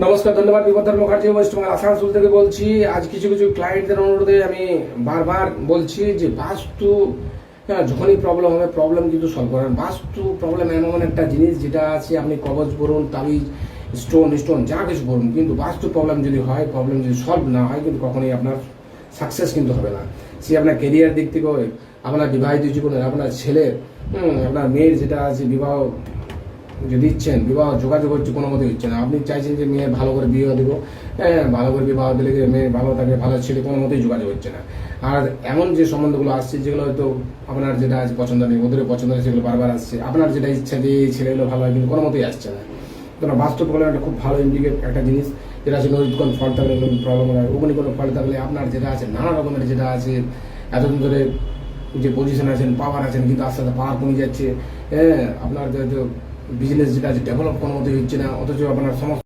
নমস্কার, ধন্যবাদ। বিপদার মুখার্জি ওয়েস্টবেঙ্গল আসানসোল থেকে বলছি। আজ কিছু কিছু ক্লায়েন্টদের অনুরোধে আমি বারবার বলছি যে বাস্তু যখনই প্রবলেম হবে, প্রবলেম কিন্তু সলভ করেন। বাস্তু প্রবলেম এমন একটা জিনিস যেটা আছে, আপনি কবজ বলুন, তাবিজ, স্টোন যা কিছু বলুন, কিন্তু বাস্তু প্রবলেম যদি হয়, প্রবলেম যদি সলভ না হয়, কিন্তু কখনোই আপনার সাকসেস কিন্তু হবে না। সে আপনার কেরিয়ার দিক থেকে হয়, আপনার বিবাহিত জীবনে, আপনার ছেলের, আপনার মেয়ের যেটা আছে বিবাহ যদি ইচ্ছেন, বিবাহ যোগাযোগ হচ্ছে কোনো মতে হচ্ছে না। আপনি চাইছেন যে মেয়ের ভালো করে বিবাহ দেবো, ভালো করে বিবাহ দিলে মেয়ে ভালো থাকে, ভালো ছেলে, কোনো মতেই যোগাযোগ হচ্ছে না। আর এমন যে সম্বন্ধগুলো আসছে যেগুলো হয়তো আপনার যেটা আছে পছন্দ নেই, ওদেরও পছন্দ নেই, সেগুলো বারবার আসছে। আপনার যেটা ইচ্ছা যে এই ছেলেগুলো ভালো হয়, কিন্তু কোনো মতেই আসছে না। কারণ বাস্তব প্রবলেম একটা খুব ভালো ইন্ডিকেট একটা জিনিস, যেটা আছে নদীর কোনো ফল থাকলে প্রবলেম হয়, ওখানে কোনো ফল থাকলে আপনার যেটা আছে নানা রকমের যেটা আছে এতদিন ধরে যে পজিশন আছেন, পাওয়ার আছেন, কিন্তু আস্তে আস্তে পাওয়ার কমে যাচ্ছে। আপনার বিজনেস যেটা আছে ডেভেলপ কোনো মতে হচ্ছে না, অথচ আপনার সমস্ত